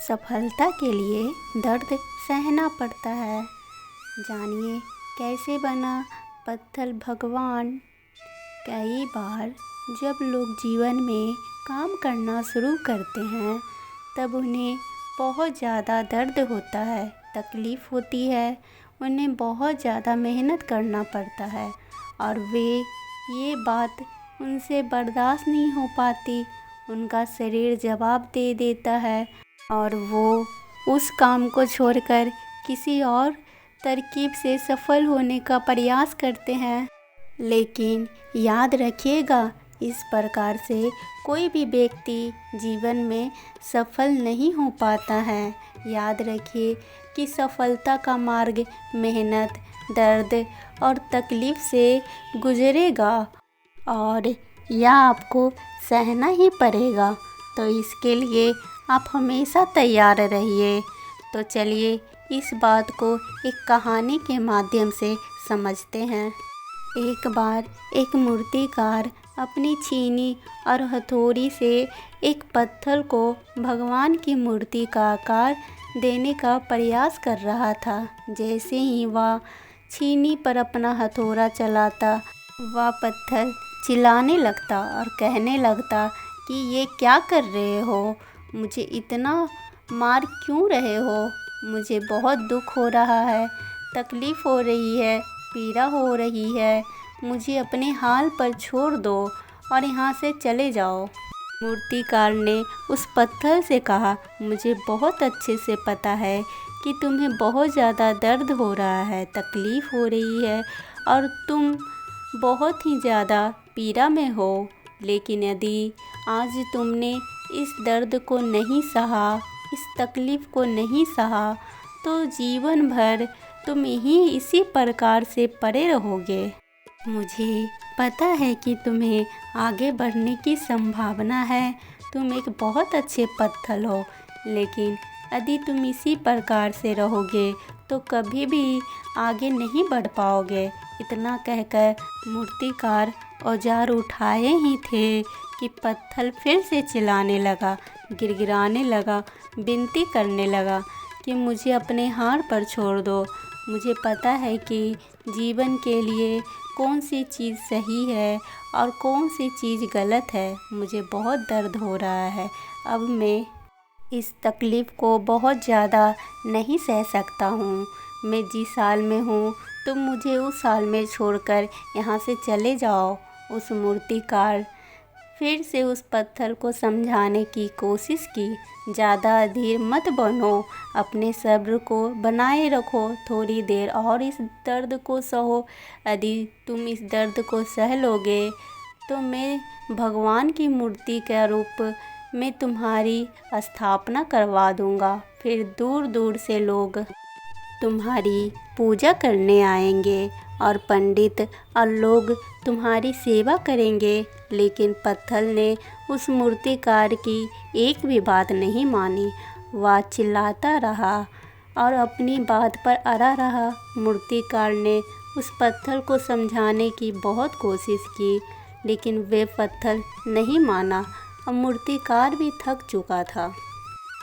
सफलता के लिए दर्द सहना पड़ता है। जानिए कैसे बना पत्थर भगवान। कई बार जब लोग जीवन में काम करना शुरू करते हैं तब उन्हें बहुत ज़्यादा दर्द होता है, तकलीफ़ होती है, उन्हें बहुत ज़्यादा मेहनत करना पड़ता है और वे ये बात उनसे बर्दाश्त नहीं हो पाती। उनका शरीर जवाब दे देता है और वो उस काम को छोड़कर किसी और तरकीब से सफल होने का प्रयास करते हैं। लेकिन याद रखिएगा, इस प्रकार से कोई भी व्यक्ति जीवन में सफल नहीं हो पाता है। याद रखिए कि सफलता का मार्ग मेहनत, दर्द और तकलीफ़ से गुजरेगा और यह आपको सहना ही पड़ेगा। तो इसके लिए आप हमेशा तैयार रहिए। तो चलिए इस बात को एक कहानी के माध्यम से समझते हैं। एक बार एक मूर्तिकार अपनी छीनी और हथौड़ी से एक पत्थर को भगवान की मूर्ति का आकार देने का प्रयास कर रहा था। जैसे ही वह छीनी पर अपना हथौड़ा चलाता, वह पत्थर चिल्लाने लगता और कहने लगता कि ये क्या कर रहे हो, मुझे इतना मार क्यों रहे हो, मुझे बहुत दुख हो रहा है, तकलीफ़ हो रही है, पीड़ा हो रही है, मुझे अपने हाल पर छोड़ दो और यहाँ से चले जाओ। मूर्तिकार ने उस पत्थर से कहा, मुझे बहुत अच्छे से पता है कि तुम्हें बहुत ज़्यादा दर्द हो रहा है, तकलीफ़ हो रही है और तुम बहुत ही ज़्यादा पीड़ा में हो। लेकिन यदि आज तुमने इस दर्द को नहीं सहा, इस तकलीफ़ को नहीं सहा, तो जीवन भर तुम ही इसी प्रकार से पड़े रहोगे। मुझे पता है कि तुम्हें आगे बढ़ने की संभावना है, तुम एक बहुत अच्छे पत्थर हो, लेकिन यदि तुम इसी प्रकार से रहोगे तो कभी भी आगे नहीं बढ़ पाओगे। इतना कहकर मूर्तिकार औजार उठाए ही थे कि पत्थर फिर से चिल्लाने लगा, गिड़गिड़ाने लगा, विनती करने लगा कि मुझे अपने हाथ पर छोड़ दो। मुझे पता है कि जीवन के लिए कौन सी चीज़ सही है और कौन सी चीज़ गलत है। मुझे बहुत दर्द हो रहा है, अब मैं इस तकलीफ़ को बहुत ज़्यादा नहीं सह सकता हूँ। मैं जिस साल में हूँ तुम मुझे उस साल में छोड़कर यहाँ से चले जाओ। उस मूर्तिकार फिर से उस पत्थर को समझाने की कोशिश की, ज़्यादा अधीर मत बनो, अपने सब्र को बनाए रखो, थोड़ी देर और इस दर्द को सहो। यदि तुम इस दर्द को सह लोगे तो मैं भगवान की मूर्ति के रूप में तुम्हारी स्थापना करवा दूँगा। फिर दूर दूर से लोग तुम्हारी पूजा करने आएंगे और पंडित और लोग तुम्हारी सेवा करेंगे। लेकिन पत्थर ने उस मूर्तिकार की एक भी बात नहीं मानी। वह चिल्लाता रहा और अपनी बात पर अड़ा रहा। मूर्तिकार ने उस पत्थर को समझाने की बहुत कोशिश की, लेकिन वे पत्थर नहीं माना और मूर्तिकार भी थक चुका था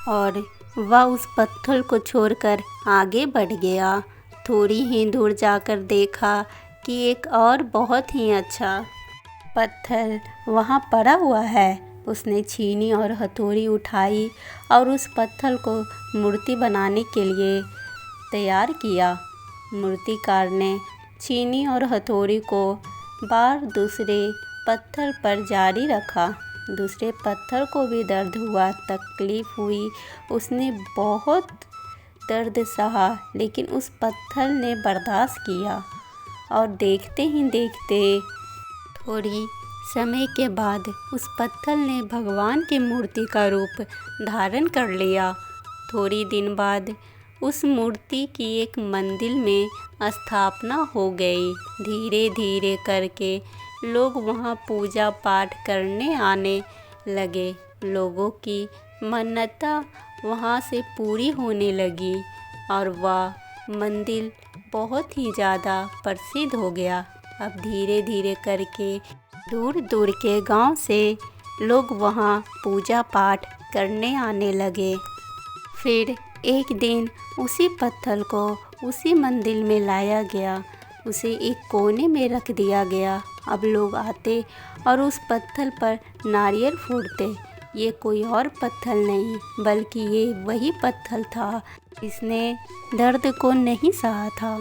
और वह उस पत्थर को छोड़कर आगे बढ़ गया। थोड़ी ही दूर जाकर देखा कि एक और बहुत ही अच्छा पत्थर वहाँ पड़ा हुआ है। उसने छीनी और हथौड़ी उठाई और उस पत्थर को मूर्ति बनाने के लिए तैयार किया। मूर्तिकार ने छीनी और हथौड़ी को बार दूसरे पत्थर पर जारी रखा। दूसरे पत्थर को भी दर्द हुआ, तकलीफ़ हुई, उसने बहुत दर्द सहा, लेकिन उस पत्थर ने बर्दाश्त किया और देखते ही देखते थोड़ी समय के बाद उस पत्थर ने भगवान की मूर्ति का रूप धारण कर लिया। थोड़ी दिन बाद उस मूर्ति की एक मंदिर में स्थापना हो गई। धीरे धीरे करके लोग वहाँ पूजा पाठ करने आने लगे। लोगों की मन्नता वहाँ से पूरी होने लगी और वह मंदिर बहुत ही ज़्यादा प्रसिद्ध हो गया। अब धीरे धीरे करके दूर दूर के गांव से लोग वहाँ पूजा पाठ करने आने लगे। फिर एक दिन उसी पत्थर को उसी मंदिर में लाया गया, उसे एक कोने में रख दिया गया। अब लोग आते और उस पत्थर पर नारियल फोड़ते। ये कोई और पत्थर नहीं बल्कि ये वही पत्थर था जिसने दर्द को नहीं सहा था।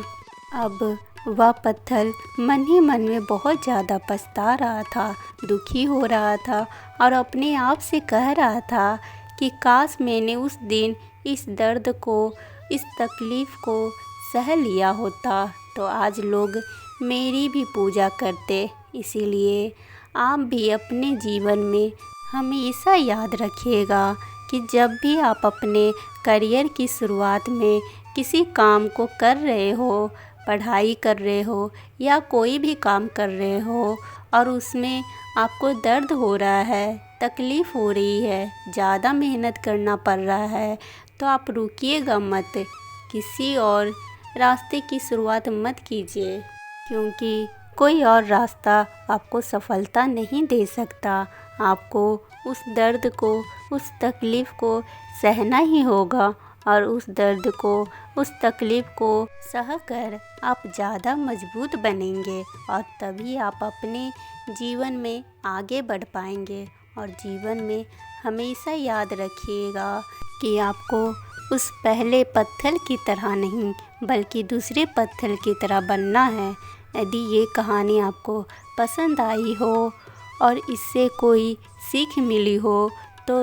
अब वह पत्थर मन ही मन में बहुत ज़्यादा पछता रहा था, दुखी हो रहा था और अपने आप से कह रहा था कि काश मैंने उस दिन इस दर्द को, इस तकलीफ़ को सह लिया होता तो आज लोग मेरी भी पूजा करते। इसीलिए आप भी अपने जीवन में हमेशा याद रखिएगा कि जब भी आप अपने करियर की शुरुआत में किसी काम को कर रहे हो, पढ़ाई कर रहे हो या कोई भी काम कर रहे हो और उसमें आपको दर्द हो रहा है, तकलीफ़ हो रही है, ज़्यादा मेहनत करना पड़ रहा है, तो आप रुकिएगा मत, किसी और रास्ते की शुरुआत मत कीजिए, क्योंकि कोई और रास्ता आपको सफलता नहीं दे सकता। आपको उस दर्द को, उस तकलीफ़ को सहना ही होगा और उस दर्द को, उस तकलीफ़ को सह कर आप ज़्यादा मजबूत बनेंगे और तभी आप अपने जीवन में आगे बढ़ पाएंगे। और जीवन में हमेशा याद रखिएगा कि आपको उस पहले पत्थर की तरह नहीं बल्कि दूसरे पत्थर की तरह बनना है। यदि ये कहानी आपको पसंद आई हो और इससे कोई सीख मिली हो तो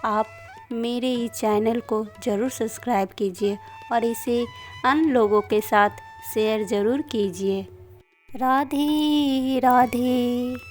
आप मेरे इस चैनल को ज़रूर सब्सक्राइब कीजिए और इसे अन्य लोगों के साथ शेयर ज़रूर कीजिए। राधे राधे।